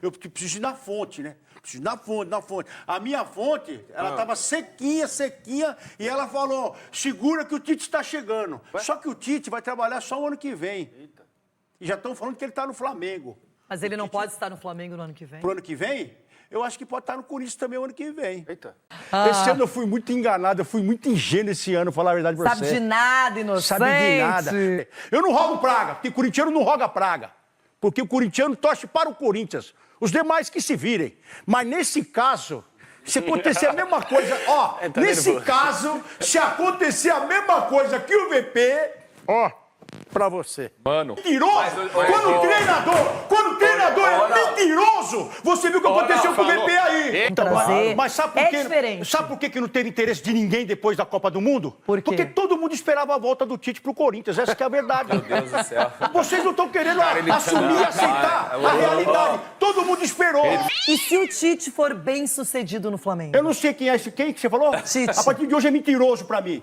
eu preciso ir na fonte, né? Preciso ir na fonte. A minha fonte, ela estava sequinha, e ela falou, segura que o Tite está chegando. Ué? Só que o Tite vai trabalhar só o ano que vem. Eita. E já estão falando que ele está no Flamengo. Mas ele não pode estar no Flamengo no ano que vem? Pro ano que vem? Eu acho que pode estar no Corinthians também o ano que vem. Eita. Esse ano eu fui muito enganado, eu fui muito ingênuo esse ano, falar a verdade pra você. Sabe de nada, inocente. Sabe de nada. Eu não rogo praga, porque corintiano não roga praga. Porque o corintiano torce para o Corinthians. Os demais que se virem. Mas nesse caso, se acontecer a mesma coisa... Ó, nesse caso, se acontecer a mesma coisa que o VP... Ó... Pra você. Mano. Mentiroso! Quando o treinador é mentiroso, você viu o que aconteceu com o VP aí. Então, mas sabe por quê? Diferente. Sabe por que não teve interesse de ninguém depois da Copa do Mundo? Por quê? Porque todo mundo esperava a volta do Tite pro Corinthians. Essa que é a verdade. Meu Deus do céu. Vocês não estão querendo assumir e aceitar a realidade. Todo mundo esperou. E se o Tite for bem sucedido no Flamengo? Eu não sei quem é esse quem que você falou. Tite. A partir de hoje é mentiroso pra mim.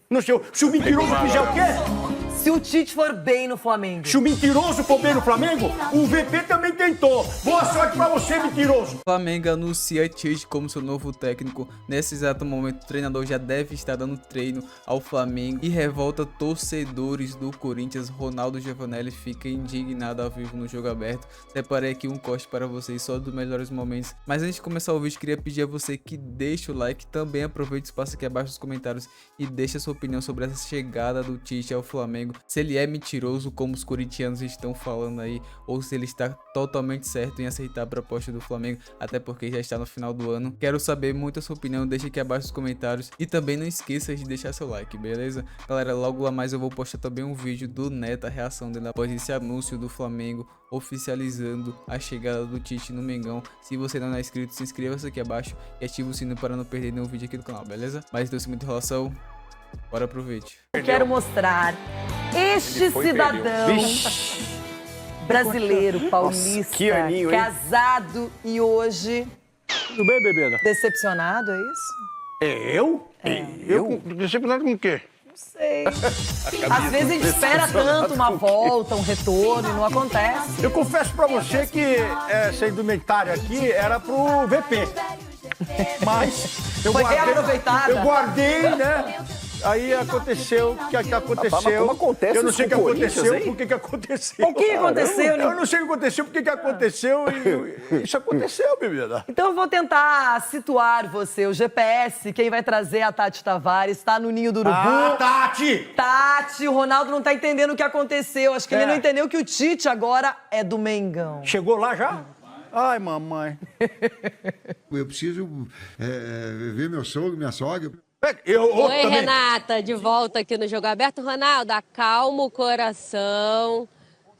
Não sei, se o mentiroso fizer o quê? Se o Tite for bem no Flamengo. Se o mentiroso for bem no Flamengo, o VP também tentou. Boa sorte pra você, mentiroso. O Flamengo anuncia Tite como seu novo técnico. Nesse exato momento, o treinador já deve estar dando treino ao Flamengo e revolta torcedores do Corinthians. Ronaldo Giovanelli fica indignado ao vivo no Jogo Aberto. Separei aqui um corte para vocês só dos melhores momentos. Mas antes de começar o vídeo, queria pedir a você que deixe o like. Também aproveite o espaço aqui abaixo nos comentários e deixe a sua opinião sobre essa chegada do Tite ao Flamengo. Se ele é mentiroso, como os corintianos estão falando aí, ou se ele está totalmente certo em aceitar a proposta do Flamengo, até porque já está no final do ano. Quero saber muito a sua opinião, deixa aqui abaixo nos comentários. E também não esqueça de deixar seu like, beleza? Galera, logo lá mais eu vou postar também um vídeo do Neto, a reação dele após esse anúncio do Flamengo oficializando a chegada do Tite no Mengão. Se você não é inscrito, se inscreva-se aqui abaixo e ative o sino para não perder nenhum vídeo aqui do canal, beleza? Mas deu-se muita enrolação, bora pro vídeo. Eu quero mostrar este cidadão brasileiro, paulista, que aninho, hein? casado e hoje Tudo bem, bebê? decepcionado, é isso? Eu? Eu? Decepcionado com o quê? Não sei. Às vezes a gente espera tanto uma volta, um retorno e não acontece. Eu confesso pra você que essa indumentária aqui era pro VP. Mas eu Foi reaproveitada. Eu guardei, né? Aí aconteceu o que aconteceu. Mas como acontece eu não sei o que isso com o aconteceu, Corinthians, por que aconteceu. O que aconteceu? Eu não sei o que aconteceu, por que aconteceu e isso aconteceu, bebida. Então eu vou tentar situar você, o GPS, quem vai trazer a Tati Tavares, está no Ninho do Urubu. Ah, Tati! Tati, o Ronaldo não tá entendendo o que aconteceu. Acho que ele não entendeu que o Tite agora é do Mengão. Chegou lá já? Ai, mamãe. Eu preciso ver meu sogro, minha sogra. Oi, também. Renata, de volta aqui no Jogo Aberto. Ronaldo, acalma o coração,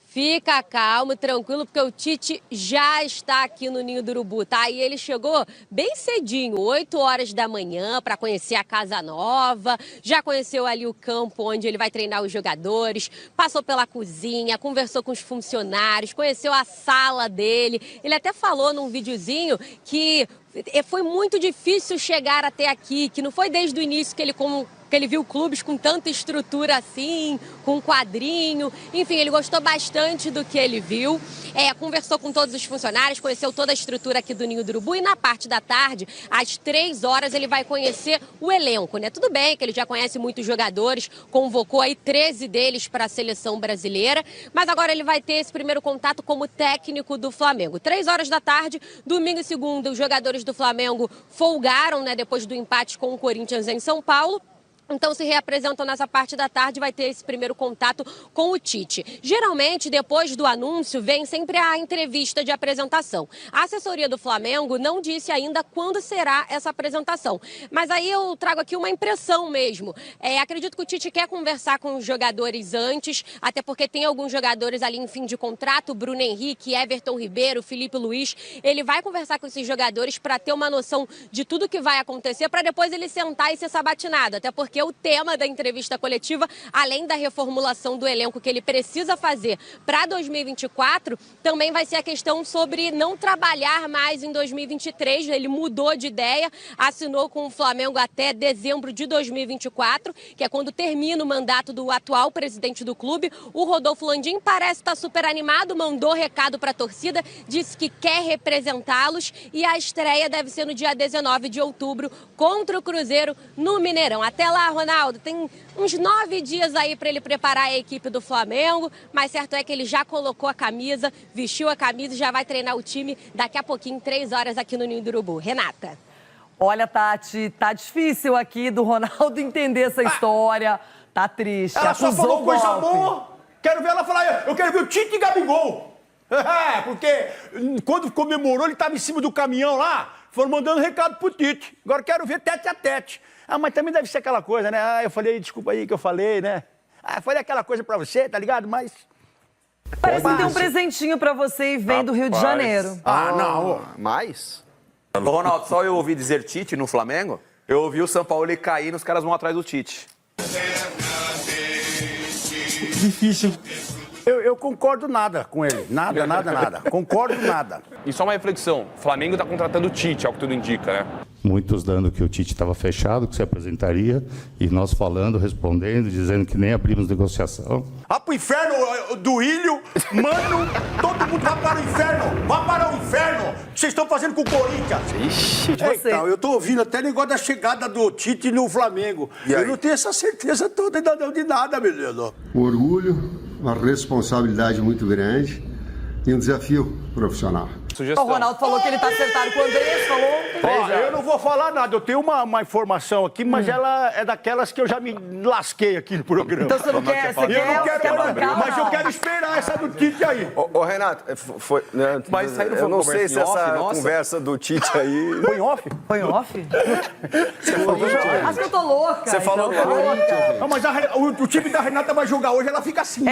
fica calmo, tranquilo, porque o Tite já está aqui no Ninho do Urubu, tá? E ele chegou bem cedinho, 8 horas da manhã, para conhecer a casa nova, já conheceu ali o campo onde ele vai treinar os jogadores, passou pela cozinha, conversou com os funcionários, conheceu a sala dele. Ele até falou num videozinho que foi muito difícil chegar até aqui, que não foi desde o início que ele viu clubes com tanta estrutura assim, com quadrinho. Enfim, ele gostou bastante do que ele viu. Conversou com todos os funcionários, conheceu toda a estrutura aqui do Ninho do Urubu. E na parte da tarde, às 3 horas, ele vai conhecer o elenco, né? Tudo bem que ele já conhece muitos jogadores, convocou aí 13 deles para a seleção brasileira. Mas agora ele vai ter esse primeiro contato como técnico do Flamengo. 3 horas da tarde, domingo e segunda, os jogadores do Flamengo folgaram, né? Depois do empate com o Corinthians em São Paulo. Então, se reapresentam nessa parte da tarde, vai ter esse primeiro contato com o Tite. Geralmente, depois do anúncio, vem sempre a entrevista de apresentação. A assessoria do Flamengo não disse ainda quando será essa apresentação. Mas aí eu trago aqui uma impressão mesmo. Acredito que o Tite quer conversar com os jogadores antes, até porque tem alguns jogadores ali em fim de contrato, Bruno Henrique, Everton Ribeiro, Felipe Luiz. Ele vai conversar com esses jogadores para ter uma noção de tudo que vai acontecer, para depois ele sentar e ser sabatinado. Até porque o tema da entrevista coletiva, além da reformulação do elenco que ele precisa fazer para 2024, também vai ser a questão sobre não trabalhar mais em 2023. Ele mudou de ideia, assinou com o Flamengo até dezembro de 2024, que é quando termina o mandato do atual presidente do clube. O Rodolfo Landim parece estar super animado, mandou recado para a torcida, disse que quer representá-los e a estreia deve ser no dia 19 de outubro contra o Cruzeiro no Mineirão. Até lá, Ronaldo, tem uns 9 dias aí para ele preparar a equipe do Flamengo, mas certo é que ele já colocou a camisa, vestiu a camisa e já vai treinar o time daqui a pouquinho, 3 horas aqui no Ninho do Urubu. Renata. Olha, Tati, tá difícil aqui do Ronaldo entender essa história. Tá triste. Ela só Acusou falou coisa golpe. boa. Quero ver ela falar, eu quero ver o Tite e Gabigol. Porque quando comemorou, ele estava em cima do caminhão lá, foram mandando recado pro Tite. Agora quero ver tete a tete. Mas também deve ser aquela coisa, né? Eu falei, desculpa aí que eu falei, né? Falei aquela coisa pra você, tá ligado? Mas... Parece que tem um presentinho pra você e vem do Rio de Janeiro. Não. Mais? Ô, Ronaldo, só eu ouvi dizer Tite no Flamengo, eu ouvi o São Paulo cair e os caras vão atrás do Tite. Difícil. Eu concordo nada com ele. Nada. Concordo nada. E só uma reflexão, o Flamengo está contratando o Tite, é o que tudo indica, né? Muitos dando que o Tite estava fechado, que se apresentaria, e nós falando, respondendo, dizendo que nem abrimos negociação. Vá pro inferno do Ilho, mano, todo mundo vai para o inferno. Vá para o inferno. O que vocês estão fazendo com o Corinthians? Ixi. Então, eu tô ouvindo até negócio da chegada do Tite no Flamengo. Eu não tenho essa certeza toda ainda não de nada, menino. Orgulho, uma responsabilidade muito grande e um desafio profissional. Sugestão. O Ronaldo falou que ele tá acertado com o Andrés, falou. Eu não vou falar nada, eu tenho uma informação aqui, mas ela é daquelas que eu já me lasquei aqui no programa. Então você não quer, você quer bancar, mas eu quero esperar essa do Tite aí. Ô, Renato, foi... Né, Mas isso aí não foi eu não conversa sei se em off, essa nossa? conversa do Tite aí... Foi em off? Foi em off? Você falou Acho que eu tô louca. Você falou então, do Corinthians. Não, mas o time da Renata vai jogar hoje, ela fica assim.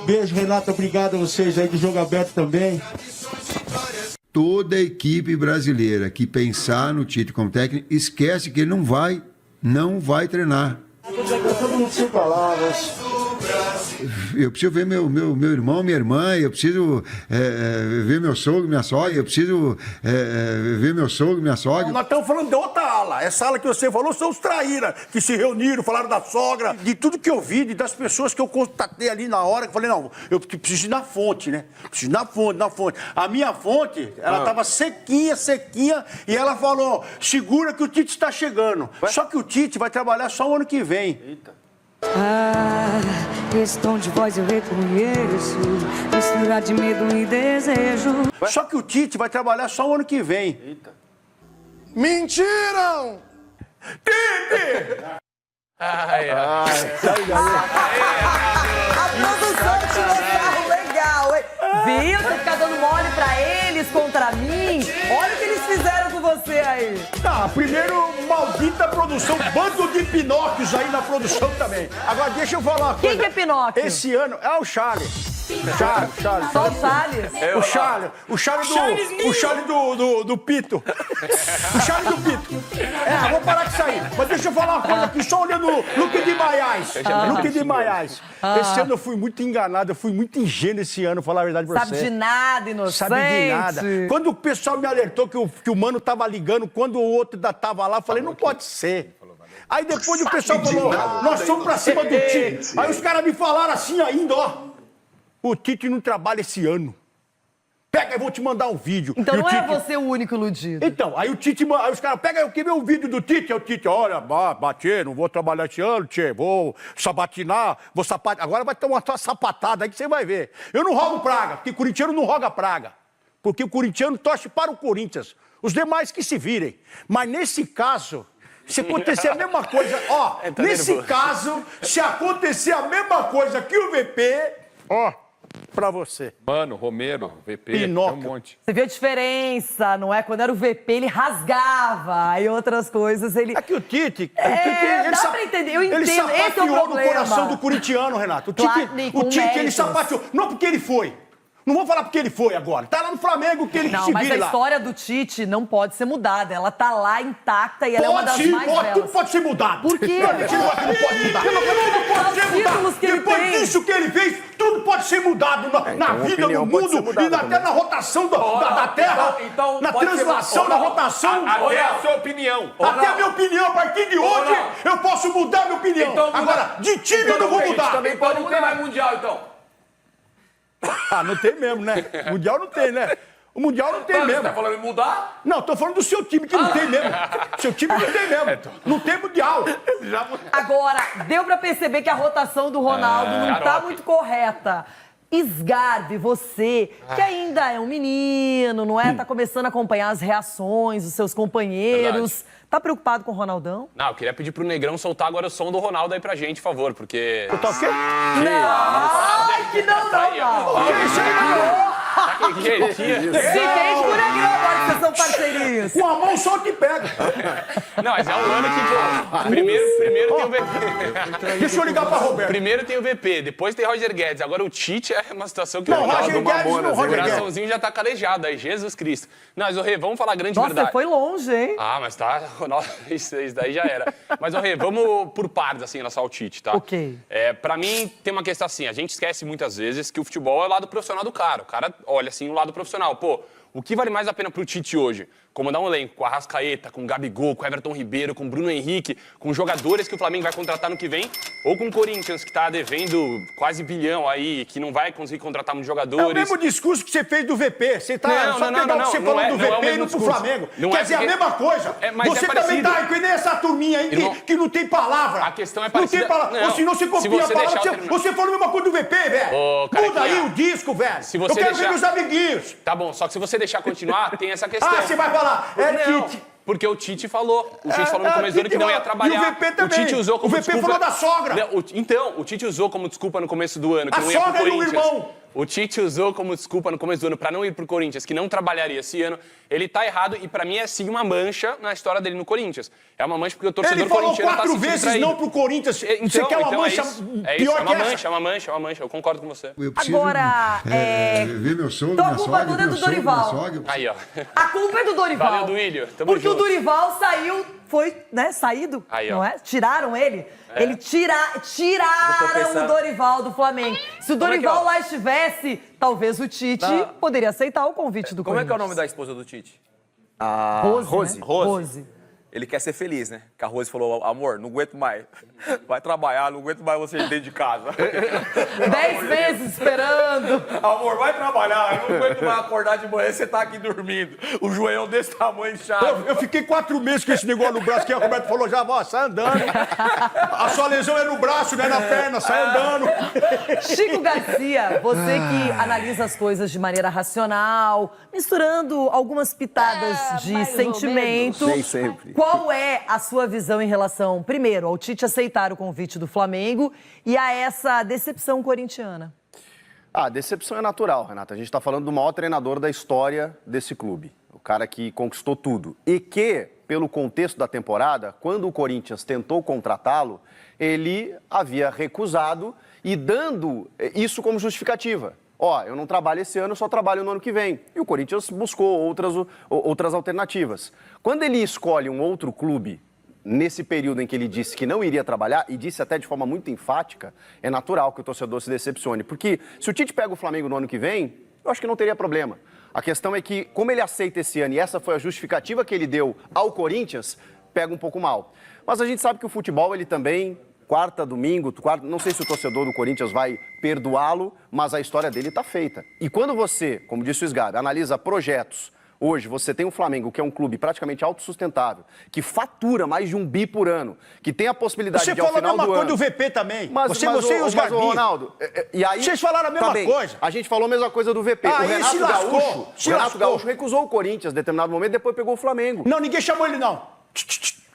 Beijo, Renata. Obrigado a vocês aí do Jogo Aberto também. Toda a equipe brasileira que pensar no Tite como técnico, esquece que ele não vai treinar. Todo mundo sem palavras. Eu preciso ver meu irmão, minha irmã, eu preciso ver meu sogro, minha sogra, eu preciso ver meu sogro, minha sogra. Nós estamos falando de outra ala. Essa ala que você falou são os traíras, que se reuniram, falaram da sogra, de tudo que eu vi, das pessoas que eu constatei ali na hora, que eu falei, não, eu preciso ir na fonte, né? Preciso ir na fonte. A minha fonte, ela estava sequinha, e ela falou, segura que o Tite está chegando. Só que o Tite vai trabalhar só o ano que vem. Eita. Esse tom de voz eu reconheço, mistura de medo e desejo. Só que o Tite vai trabalhar só o ano que vem. Eita. Mentiram! Tite! A produção tirou sarro legal, hein? Viu? Você ficar dando mole pra eles contra mim? Olha o que eles fizeram com você aí. Primeiro, maldita produção, bando de Pinóquios aí na produção também. Agora, deixa eu falar uma coisa. Quem que é Pinóquio? Esse ano, o Charlie. Charlie. Só o Salles. O Charlie do Pito. O Charlie do Pito. Vou parar com isso aí. Mas deixa eu falar uma coisa aqui, só olhando o Luque de Maiás. Luque de Maiás. Esse ano eu fui muito enganado, eu fui muito ingênuo esse ano, falar a verdade pra você. Sabe de nada, inocente. Sabe de nada. Quando o pessoal me alertou que o mano tava ligando, quando o outro ainda tava lá, eu falei, não pode ser. Aí depois o pessoal falou, nós somos pra cima do Tite. Aí os caras me falaram assim ainda, ó. O Tite não trabalha esse ano. Pega, eu vou te mandar um vídeo. Então e não Tite... é você o único iludido. Então, aí o Tite, aí os caras, pega, eu quero ver o vídeo do Tite. Aí o Tite, olha, Tchê, não vou trabalhar esse ano, Tchê, vou sabatinar, vou sapatar. Agora vai ter uma sapatada aí que você vai ver. Eu não rogo praga, porque corintiano não roga praga. Porque o corintiano torce para o Corinthians. Os demais que se virem. Mas nesse caso... Se acontecer a mesma coisa, nesse caso, se acontecer a mesma coisa que o VP, pra você. Mano, Romero, VP, Pinóquio. tem um monte. Você viu a diferença, não é? Quando era o VP, ele rasgava. Aí outras coisas, ele... É que o Tite... dá pra entender, eu entendo. Ele Esse é o sapateou no problema. coração do corintiano, Renato. O Tite, Claro, com ele méritos. sapateou. Não porque ele foi. Não vou falar porque ele foi agora. Tá lá no Flamengo que ele Não, se mas vire a lá. história do Tite não pode ser mudada. Ela tá lá intacta e ela é uma das sim, mais pode, belas. tudo pode ser mudado. Por quê? Não pode mudar. Tudo pode ser Os títulos mudado. que ele Depois tem. disso que ele fez, tudo pode ser mudado na a vida, opinião no pode ser mundo mudada e até na rotação da Terra, então na pode ser translação, mudado. na rotação. Até a sua opinião. Até a minha opinião, a partir de hoje, Ronaldo. eu posso mudar minha opinião. Então muda. Agora, de time eu não vou mudar. Também pode não ter mais mundial, então. Ah, não tem mesmo, né? Mundial não tem, né? O Mundial não tem Você mesmo. tá falando em mudar? Não, tô falando do seu time, que não tem mesmo. Seu time não tem mesmo. Não tem Mundial. Agora, deu pra perceber que a rotação do Ronaldo não tá Xarope. muito correta. Sgarbi, você, que ainda é um menino, não é? Tá começando a acompanhar as reações dos seus companheiros. Tá preocupado com o Ronaldão? Não, eu queria pedir pro Negrão soltar agora o som do Ronaldo aí pra gente, por favor, porque... Eu tô ok? Ai, que não, Que jeitinho. Se entende com o Negrão agora que vocês são parceirinhos. Com a mão só te pega. Não, mas é um ano que, pô, primeiro tem o VP. Deixa eu ligar pra Roberto. Primeiro tem o VP, depois tem Roger Guedes. Agora o Tite é uma situação que... Não, o Roger Guedes não, o Roger Guedes. coraçãozinho já tá calejado aí, Jesus Cristo. Não, mas, ô Rê, vamos falar a grande Nossa, verdade. você foi longe, hein? Ah, mas tá... Nossa, isso daí já era. Mas, ô Rê, vamos por partes, assim, em relação ao Tite, tá? Ok. Pra mim, tem uma questão assim, a gente esquece muitas vezes que o futebol é o lado profissional do cara. O cara olha, assim, o lado profissional. Pô, o que vale mais a pena pro Tite hoje? Comandar um elenco com a Arrascaeta, com o Gabigol, com o Everton Ribeiro, com o Bruno Henrique, com jogadores que o Flamengo vai contratar no que vem, ou com o Corinthians, que tá devendo quase bilhão aí, que não vai conseguir contratar muitos É jogadores. o mesmo discurso que você fez do VP. Você tá Não, só não, pegar não, o que você não, falou não do é- não é o VP e mesmo indo pro discurso. Flamengo. Não Quer é dizer, a porque- mesma coisa. mas Você é também parecido. tá que nem essa turminha aí Irmão, que não tem palavra. a questão é Não parecida- tem palavra. não. Ou senão você Se copia você a palavra. deixar eu Você, terminar. você falou a mesma coisa do VP, velho. Ô, Muda carequinha. aí o disco, velho. Se você Eu quero ver deixar- meus amiguinhos. Tá bom, só que se você deixar continuar, tem essa questão. Ah, você vai falar. É Não, Tite. porque o Tite falou. O Tite falou no começo do ano que não ia trabalhar. E o VP também. O Tite usou como O VP desculpa... falou da sogra. Não, então, o Tite usou como desculpa no começo do ano que A não ia pro sogra e o Corinthians. irmão. O Tite usou como desculpa no começo do ano pra não ir pro Corinthians, que não trabalharia esse ano. Ele tá errado e pra mim é sim uma mancha na história dele no Corinthians. É uma mancha porque o torcedor Ele falou corintiano tá 4 se vezes traído. não pro Corinthians. Você quer uma mancha é isso, pior é uma que essa? mancha, é uma mancha, é uma mancha. Eu concordo com você. Eu preciso Agora, ver meu sogro, então a minha culpa sogra, toda é meu do sogro, minha Dorival. sogra. Aí, ó. A culpa é do Dorival. Valeu, Duílio. Tamo Porque junto. o Dorival saiu, foi, né, saído, Aí, ó. não é? Tiraram ele. Ele Eu tô tiraram pensando- o Dorival do Flamengo. Se o Como é que é, Dorival ó? lá estivesse, talvez o Tite Tá. poderia aceitar o convite do Como é Corinthians. que é o nome da esposa do Tite? A Rose, né? Rose. Ele quer ser feliz, né? Que a Rose falou, amor, não aguento mais. Vai trabalhar, não aguento mais você dentro de casa. 10 meses esperando. Amor, vai trabalhar, eu não aguento mais acordar de manhã, você tá aqui dormindo. O joelhão desse tamanho inchado. Eu fiquei 4 meses com esse negócio no braço, que o Roberto falou já, ó, sai andando. A sua lesão é no braço, não é na perna, sai andando. Chico Garcia, você que analisa as coisas de maneira racional, misturando algumas pitadas de mais ou sentimento. Nem sempre. Qual é a sua visão em relação, primeiro, ao Tite aceitar o convite do Flamengo e a essa decepção corintiana? A decepção é natural, Renata. A gente está falando do maior treinador da história desse clube. O cara que conquistou tudo. E que, pelo contexto da temporada, quando o Corinthians tentou contratá-lo, ele havia recusado e dando isso como justificativa. Ó, eu não trabalho esse ano, eu só trabalho no ano que vem. E o Corinthians buscou outras alternativas. Quando ele escolhe um outro clube, nesse período em que ele disse que não iria trabalhar, e disse até de forma muito enfática, é natural que o torcedor se decepcione. Porque se o Tite pega o Flamengo no ano que vem, eu acho que não teria problema. A questão é que, como ele aceita esse ano, e essa foi a justificativa que ele deu ao Corinthians, pega um pouco mal. Mas a gente sabe que o futebol, ele também... Quarta, domingo, não sei se o torcedor do Corinthians vai perdoá-lo, mas a história dele está feita. E quando você, como disse o Sgarbi, analisa projetos, hoje você tem o Flamengo, que é um clube praticamente autossustentável, que fatura mais de 1 bi por ano, que tem a possibilidade Você de, ao falou a final mesma do coisa ano... do VP também. Mas você e os mas, Garbi. Ronaldo, e aí... Vocês falaram a mesma coisa. A gente falou a mesma coisa do VP. Ah, o ele Renato se lascou, Gaúcho, se o Renato lascou. Gaúcho recusou o Corinthians em determinado momento, depois pegou o Flamengo. Não, ninguém chamou ele, não.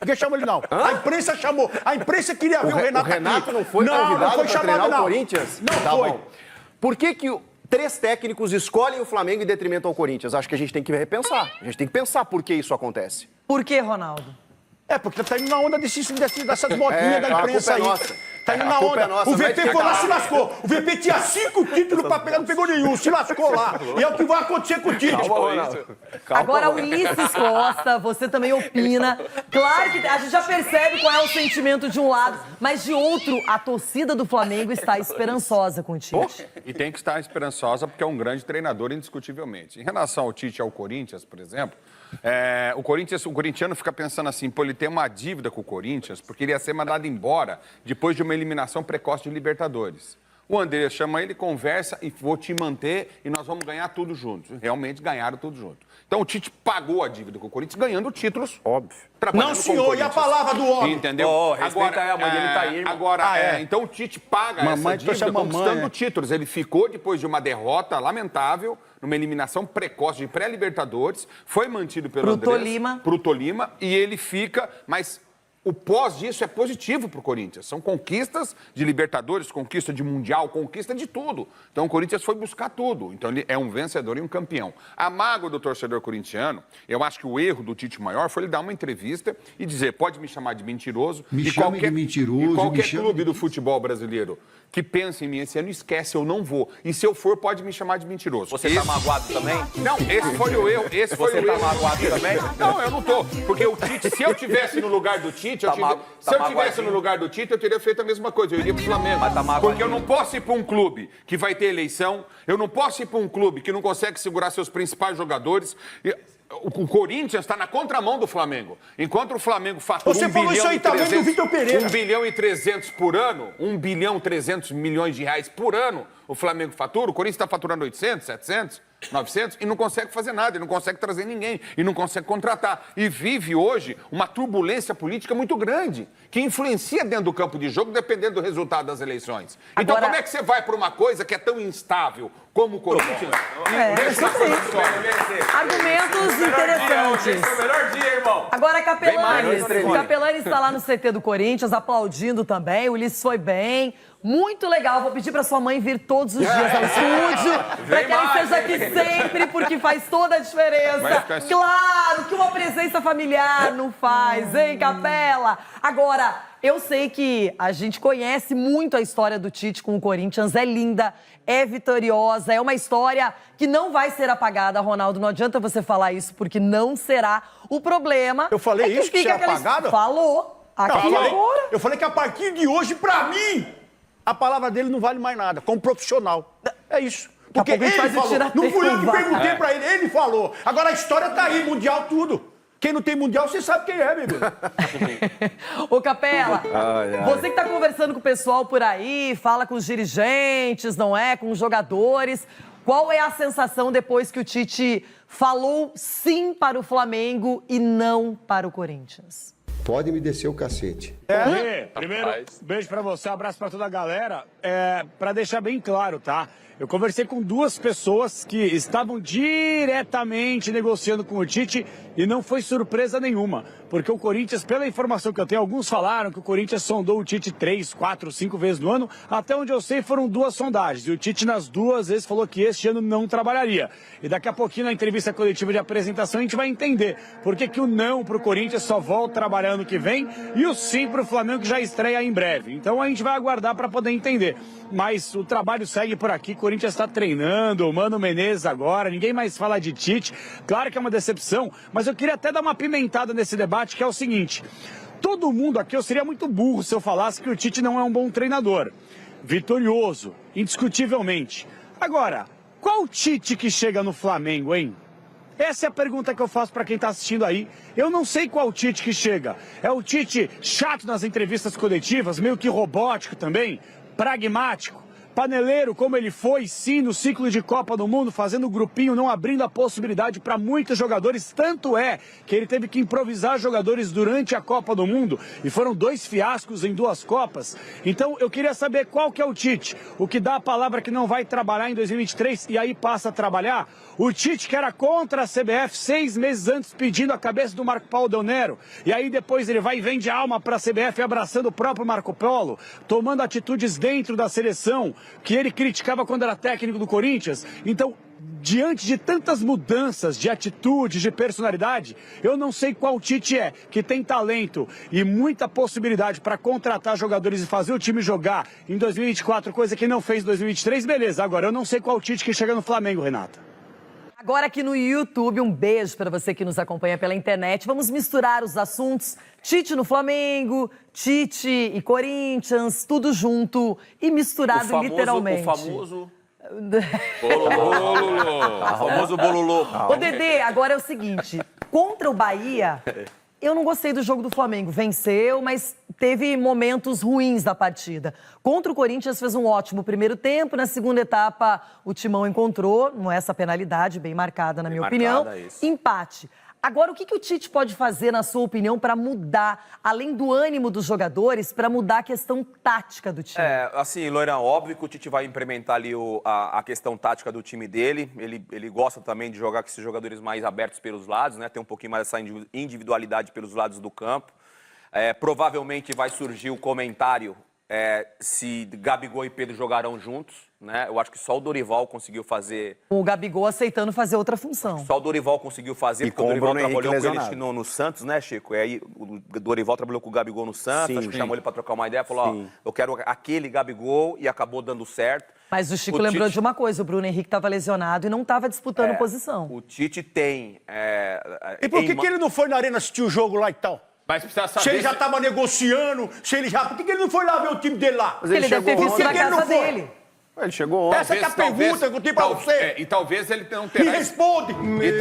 Ninguém chamou ele, não. A imprensa chamou. A imprensa queria ver o Renato aqui. O Renato não foi não convidado foi para chamado, treinar não. o Corinthians? Não Tá foi. bom. Por que 3 técnicos escolhem o Flamengo em detrimento ao Corinthians? Acho que a gente tem que repensar. A gente tem que pensar por que isso acontece. Por que, Ronaldo? É, porque tá indo na onda dessas modinhas da a imprensa culpa é aí. nossa. Tá indo A na culpa onda. é nossa, O vai VP ficar foi lá, se calado. lascou. O VP tinha 5 títulos pra pegar, não pegou nenhum, se lascou lá. E é o que vai acontecer com o Tite. Agora, Ulisses Costa, você também opina. Claro que a gente já percebe qual é o sentimento de um lado, mas de outro, a torcida do Flamengo está esperançosa com o Tite. E tem que estar esperançosa porque é um grande treinador, indiscutivelmente. Em relação ao Tite e ao Corinthians, por exemplo, o corintiano fica pensando assim, pô, ele tem uma dívida com o Corinthians porque ele ia ser mandado embora depois de uma eliminação precoce de Libertadores. O André chama ele, conversa e vou te manter e nós vamos ganhar tudo juntos. Realmente ganharam tudo junto. Então o Tite pagou a dívida com o Corinthians ganhando títulos. Óbvio. Não, senhor, e a palavra do homem? Entendeu? Respeita aí, a mãe dele tá aí, irmão. Agora, então o Tite paga Mamãe, essa tu chama dívida conquistando mamãe, títulos. Ele ficou depois de uma derrota lamentável, numa eliminação precoce de pré-Libertadores, foi mantido pelo pro Tolima, e ele fica, mas o pós disso é positivo para o Corinthians. São conquistas de Libertadores, conquista de Mundial, conquista de tudo. Então o Corinthians foi buscar tudo. Então ele é um vencedor e um campeão. A mágoa do torcedor corintiano, eu acho que o erro do Tite maior foi ele dar uma entrevista e dizer, pode me chamar de mentiroso. Me chame de mentiroso. E qualquer clube do futebol brasileiro que pensa em mim esse ano, esquece, eu não vou. E se eu for, pode me chamar de mentiroso. Você tá magoado também? Não, esse foi o erro. Você tá magoado também? Não, eu não tô. Porque o Tite, se eu tivesse no lugar do Tite, se eu tivesse no lugar do Tite, eu teria feito a mesma coisa. Eu iria pro Flamengo. Porque eu não posso ir para um clube que vai ter eleição, eu não posso ir para um clube que não consegue segurar seus principais jogadores. O Corinthians está na contramão do Flamengo. Enquanto o Flamengo fatura Você falou isso aí, tá vendo o Vitor Pereira? 1 bilhão e 300 por ano, 1 bilhão e 300 milhões de reais por ano, o Flamengo fatura, o Corinthians está faturando 800, 700, 900 e não consegue fazer nada, e não consegue trazer ninguém, e não consegue contratar. E vive hoje uma turbulência política muito grande, que influencia dentro do campo de jogo, dependendo do resultado das eleições. Então como é que você vai para uma coisa que é tão instável como o Corinthians? Argumentos interessantes. Esse é o melhor dia, irmão. Agora, Capelani está lá no CT do Corinthians, aplaudindo também. O Ulisses foi bem. Muito legal. Vou pedir para sua mãe vir todos os dias ao estúdio, para que ele esteja aqui sempre, porque faz toda a diferença. Claro que uma presença familiar não faz, hein, Capela? Agora, eu sei que a gente conhece muito a história do Tite com o Corinthians. É linda, é vitoriosa, é uma história que não vai ser apagada, Ronaldo. Não adianta você falar isso, porque não será. O problema... Eu falei isso, que será apagada? Falou. Aqui agora. Eu falei que a partir de hoje, pra mim, a palavra dele não vale mais nada, como profissional. É isso. Porque ele falou, não fui eu que perguntei pra ele, ele falou. Agora a história tá aí, mundial tudo. Quem não tem mundial, você sabe quem é, bebê. Ô, Capela, você que tá conversando com o pessoal por aí, fala com os dirigentes, não é? Com os jogadores. Qual é a sensação depois que o Tite falou sim para o Flamengo e não para o Corinthians? Pode me descer o cacete. Primeiro, beijo pra você, abraço pra toda a galera. Pra deixar bem claro, tá? Eu conversei com 2 pessoas que estavam diretamente negociando com o Tite e não foi surpresa nenhuma. Porque o Corinthians, pela informação que eu tenho, alguns falaram que o Corinthians sondou o Tite 3, 4, 5 vezes no ano. Até onde eu sei foram 2 sondagens. E o Tite nas 2 vezes falou que este ano não trabalharia. E daqui a pouquinho na entrevista coletiva de apresentação a gente vai entender por que o não pro Corinthians só volta trabalhar ano que vem e o sim pro Flamengo que já estreia em breve. Então a gente vai aguardar para poder entender. Mas o trabalho segue por aqui, o Corinthians está treinando, o Mano Menezes agora, ninguém mais fala de Tite. Claro que é uma decepção, mas eu queria até dar uma pimentada nesse debate, que é o seguinte: todo mundo aqui, eu seria muito burro se eu falasse que o Tite não é um bom treinador. Vitorioso, indiscutivelmente. Agora, qual Tite que chega no Flamengo, hein? Essa é a pergunta que eu faço para quem está assistindo aí. Eu não sei qual Tite que chega. É o Tite chato nas entrevistas coletivas, meio que robótico também, pragmático, paneleiro como ele foi, sim, no ciclo de Copa do Mundo, fazendo o grupinho, não abrindo a possibilidade para muitos jogadores. Tanto é que ele teve que improvisar jogadores durante a Copa do Mundo e foram 2 fiascos em 2 Copas. Então eu queria saber qual que é o Tite, o que dá a palavra que não vai trabalhar em 2023 e aí passa a trabalhar. O Tite que era contra a CBF 6 meses antes, pedindo a cabeça do Marco Paulo Del Nero, e aí depois ele vai e vende alma para a CBF abraçando o próprio Marco Paulo, tomando atitudes dentro da seleção que ele criticava quando era técnico do Corinthians. Então, diante de tantas mudanças de atitude, de personalidade, eu não sei qual Tite é, que tem talento e muita possibilidade para contratar jogadores e fazer o time jogar em 2024, coisa que não fez em 2023, beleza. Agora, eu não sei qual Tite que chega no Flamengo, Renata. Agora aqui no YouTube, um beijo para você que nos acompanha pela internet. Vamos misturar os assuntos. Tite no Flamengo, Tite e Corinthians, tudo junto e misturado literalmente. O famoso... Bololô. O famoso bololô. Ô, Dedê, agora é o seguinte. Contra o Bahia, eu não gostei do jogo do Flamengo. Venceu, mas teve momentos ruins da partida. Contra o Corinthians, fez um ótimo primeiro tempo. Na segunda etapa, o Timão encontrou, não é essa penalidade, bem marcada, na minha opinião. Empate. Agora, o que o Tite pode fazer, na sua opinião, para mudar, além do ânimo dos jogadores, para mudar a questão tática do time? Assim, Loirão, óbvio que o Tite vai implementar ali a questão tática do time dele. Ele gosta também de jogar com esses jogadores mais abertos pelos lados, né? Tem um pouquinho mais essa individualidade pelos lados do campo. Provavelmente vai surgir o comentário se Gabigol e Pedro jogarão juntos, né? Eu acho que só o Dorival conseguiu fazer... O Gabigol aceitando fazer outra função. Só o Dorival conseguiu fazer, porque o Dorival trabalhou com ele no Santos, né, Chico? E aí o Dorival trabalhou com o Gabigol no Santos, acho que chamou ele para trocar uma ideia, falou, eu quero aquele Gabigol, e acabou dando certo. Mas o Chico lembrou de uma coisa, o Bruno Henrique estava lesionado e não estava disputando posição. O Tite tem... E por que ele não foi na arena assistir o jogo lá e tal? Mas precisa saber... Se ele já estava negociando, por que ele não foi lá ver o time dele lá? Porque ele deve ter visto na casa dele. Ele chegou ontem. Essa é a pergunta que eu tenho pra você. E talvez ele não terá... Me responde. E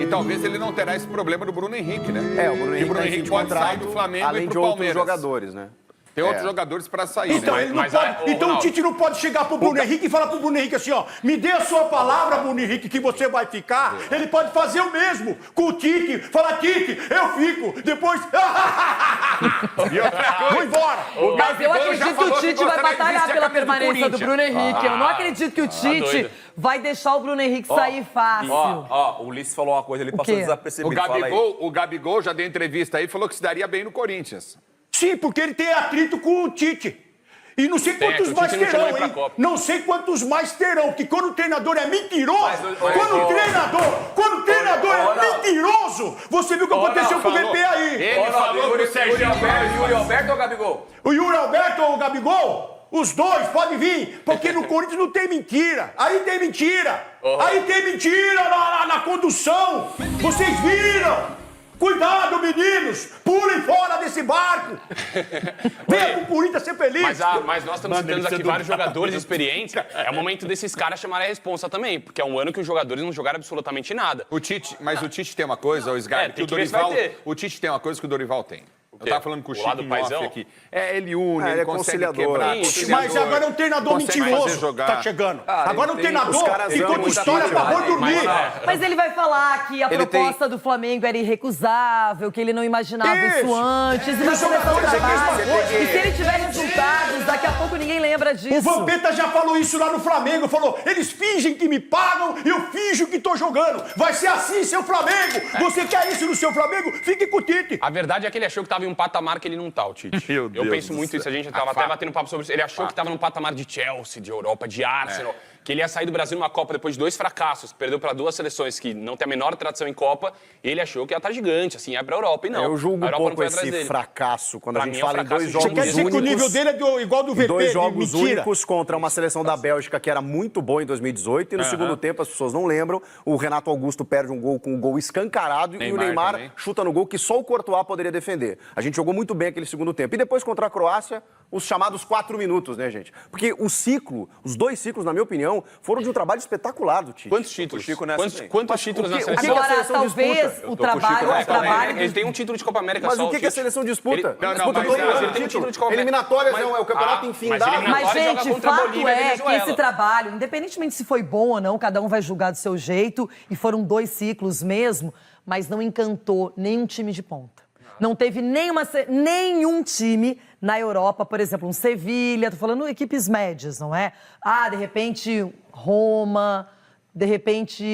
talvez ele não terá esse problema do Bruno Henrique, né? O Bruno Henrique pode sair do Flamengo além e de pro outros Palmeiras. jogadores, né? Tem outros jogadores para sair, Então, né? ele não pode, então o Tite não pode chegar pro Bruno Henrique e falar pro Bruno Henrique assim, ó, me dê a sua palavra, Bruno Henrique, que você vai ficar. Ele pode fazer o mesmo com o Tite, falar, Tite, eu fico, depois... Vou embora. Mas eu acredito que o Tite vai batalhar pela permanência do Bruno Henrique. Eu não acredito que o Tite vai deixar o Bruno Henrique sair fácil. O Ulisses falou uma coisa, ele passou desapercebido. O Gabigol já deu entrevista aí e falou que se daria bem no Corinthians. Sim, porque ele tem atrito com o Tite. E não sei quantos mais terão, hein? Não sei quantos mais terão, porque quando o treinador é mentiroso, quando o treinador é mentiroso, você viu o que aconteceu com o VP aí. Ele falou pro Serginho Yuri Alberto ou Gabigol? O Yuri Alberto ou o Gabigol? Os dois, pode vir, porque no Corinthians não tem mentira. Aí tem mentira. Aí tem mentira na condução. Vocês viram. Cuidado, meninos! Pulem fora desse barco! Venha pro Corinthians ser feliz! Mas nós estamos citando aqui vários jogadores experientes. É o momento desses caras chamarem a responsa também, porque é um ano que os jogadores não jogaram absolutamente nada. O Tite tem uma coisa, o Sgar, que o Tite tem uma coisa que o Dorival tem. Eu tava falando com o Chico em off aqui. Ele une, ele consegue quebrar. Mas agora é um treinador mentiroso tá chegando. Agora é um treinador que conta história pra boi dormir. Mas ele vai falar que a proposta do Flamengo era irrecusável, que ele não imaginava isso antes. E vai começar o trabalho. E se ele tiver resultados, daqui a pouco ninguém lembra disso. O Vampeta já falou isso lá no Flamengo. Falou, eles fingem que me pagam e eu finjo que tô jogando. Vai ser assim, seu Flamengo. Você quer isso no seu Flamengo? Fique com o Tite. A verdade é que ele achou que tava em um patamar que ele não tá, o Tite. Eu penso muito isso, a gente tava até batendo papo sobre isso. Ele achou que tava num patamar de Chelsea, de Europa, de Arsenal, que ele ia sair do Brasil numa Copa depois de 2 fracassos, perdeu para 2 seleções que não tem a menor tradição em Copa, e ele achou que ia estar gigante, assim, ia pra Europa, e não. Eu julgo um pouco esse fracasso, quando a gente fala em 2 jogos únicos. Você quer dizer que o nível dele é igual do VP? 2 jogos únicos contra uma seleção da Bélgica que era muito boa em 2018, e no segundo tempo, as pessoas não lembram, o Renato Augusto perde um gol com um gol escancarado, e o Neymar chuta no gol que só o Courtois poderia defender. A gente jogou muito bem aquele segundo tempo. E depois contra a Croácia, os chamados 4 minutos, né, gente? Porque o ciclo, os 2 ciclos, na minha opinião, foram de um trabalho espetacular do Tite. Quantos títulos? Quantos títulos na seleção? Agora, talvez o trabalho... Ele tem um título de Copa América só. Mas o que a seleção disputa? Ele tem um título de Copa América. Eliminatórias é o campeonato infindado. Mas, gente, fato é que esse trabalho, independentemente se foi bom ou não, cada um vai julgar do seu jeito, e foram 2 ciclos mesmo, mas não encantou nenhum time de ponta. Não teve nenhum time na Europa, por exemplo, um Sevilha, tô falando equipes médias, não é? De repente, Roma, de repente,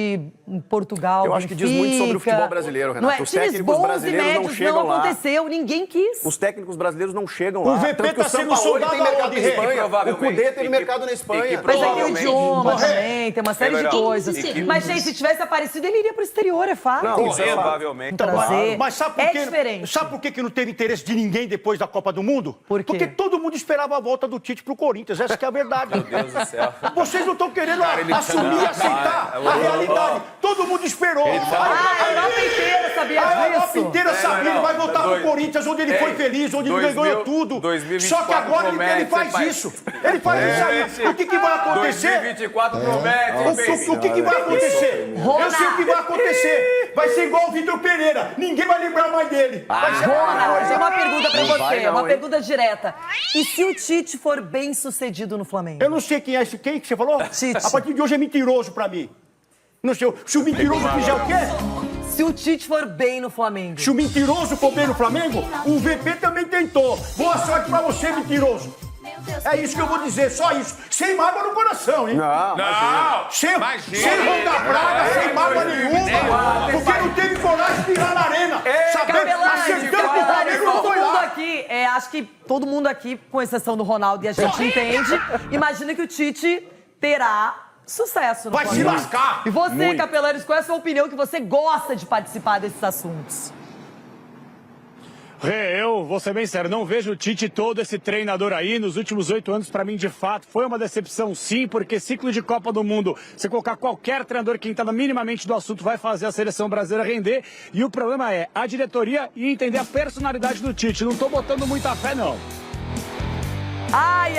em Portugal, Eu acho que diz muito sobre o futebol brasileiro, Renato. Não é? Os técnicos brasileiros não chegam lá. Não aconteceu, ninguém quis. Os técnicos brasileiros não chegam lá. O VP tá sendo soldado tem mercado aonde, na Espanha. Rei? O Cudê teve mercado na Espanha. Mas é que o idioma também, tem uma série de coisas. E que- Mas, gente, se tivesse aparecido, ele iria pro exterior, é fato. Não, isso é fato. Provavelmente. Trazer. Mas sabe por É quê? diferente. Sabe por que não teve interesse de ninguém depois da Copa do Mundo? Por quê? Porque todo mundo esperava a volta do Tite pro Corinthians. Essa que é a verdade. Meu Deus do céu. Vocês não estão querendo assumir e aceitar a realidade. Todo mundo esperou. A Europa inteira sabia disso. A Europa inteira sabia. Ele vai voltar pro Dois- Corinthians, onde ele foi feliz, onde ele ganhou tudo. 2024 Só que agora ele promete, faz pai. isso. Ele faz isso aí. O que vai acontecer? 2024 promete. O que vai acontecer? Eu sei o que vai acontecer. Vai ser igual o Vitor Pereira. Ninguém vai lembrar mais dele. Vai ser a mesma Rona, coisa. tem uma pergunta pra Não vai você, não, uma hein? pergunta direta. E se o Tite for bem sucedido no Flamengo? Eu não sei quem é esse. Quem que você falou? Tite. A partir de hoje é mentiroso pra mim. Não sei. Se o mentiroso fizer o quê? Se o Tite for bem no Flamengo. Se o mentiroso for bem no Flamengo, o VP também tentou. Boa sorte pra você, mentiroso. É isso que eu vou dizer, só isso. Sem mágoa no coração, hein? Não, Sem imagina. ronda praga, sem mágoa nenhuma. Porque não teve coragem de virar na arena. Sabendo, acertando que o Flamengo não todo foi mundo lá. aqui, acho que todo mundo aqui, com exceção do Ronaldo, e a gente entende, imagina que o Tite terá sucesso no Vai se Flamengo. lascar. E você, Capelanes, qual é a sua opinião que você gosta de participar desses assuntos? Eu vou ser bem sério, não vejo o Tite todo esse treinador aí. Nos últimos 8 anos, pra mim, de fato, foi uma decepção sim, porque ciclo de Copa do Mundo, você colocar qualquer treinador que entenda minimamente do assunto vai fazer a seleção brasileira render. E o problema é a diretoria e entender a personalidade do Tite. Não tô botando muita fé, não. Ai,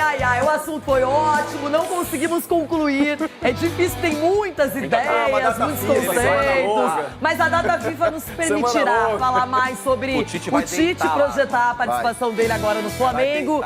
o assunto foi ótimo, não conseguimos concluir. É difícil, tem muitas ideias, muitos conceitos. Mas a data FIFA nos permitirá falar mais sobre O Tite vai o Tite deitar lá. projetar a participação dele agora no Flamengo.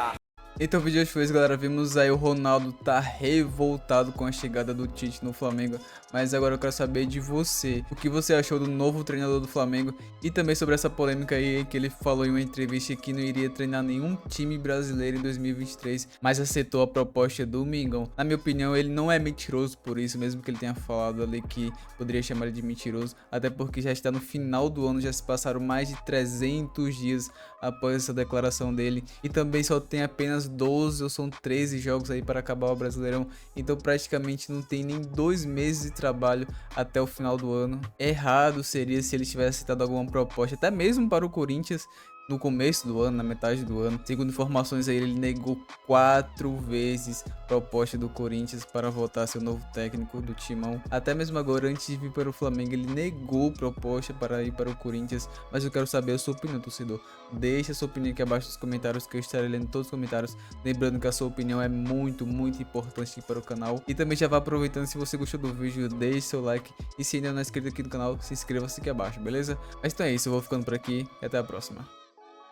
Então o vídeo de hoje foi isso, galera. Vimos aí o Ronaldo tá revoltado com a chegada do Tite no Flamengo. Mas agora eu quero saber de você. O que você achou do novo treinador do Flamengo? E também sobre essa polêmica aí que ele falou em uma entrevista que não iria treinar nenhum time brasileiro em 2023. Mas aceitou a proposta do Mengão. Na minha opinião, ele não é mentiroso por isso. Mesmo que ele tenha falado ali que poderia chamar ele de mentiroso. Até porque já está no final do ano. Já se passaram mais de 300 dias após essa declaração dele. E também só tem apenas 12 ou são 13 jogos aí para acabar o Brasileirão. Então praticamente não tem nem 2 meses de trabalho até o final do ano. Errado seria se ele tivesse citado alguma proposta, até mesmo para o Corinthians, no começo do ano, na metade do ano. Segundo informações aí, ele negou 4 vezes a proposta do Corinthians para voltar a ser o novo técnico do Timão. Até mesmo agora, antes de vir para o Flamengo, ele negou proposta para ir para o Corinthians. Mas eu quero saber a sua opinião, torcedor. Deixa a sua opinião aqui abaixo nos comentários, que eu estarei lendo todos os comentários. Lembrando que a sua opinião é muito importante aqui para o canal. E também já vá aproveitando, se você gostou do vídeo, deixe seu like. E se ainda não é inscrito aqui no canal, se inscreva-se aqui abaixo, beleza? Mas então é isso, eu vou ficando por aqui e até a próxima.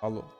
Falou!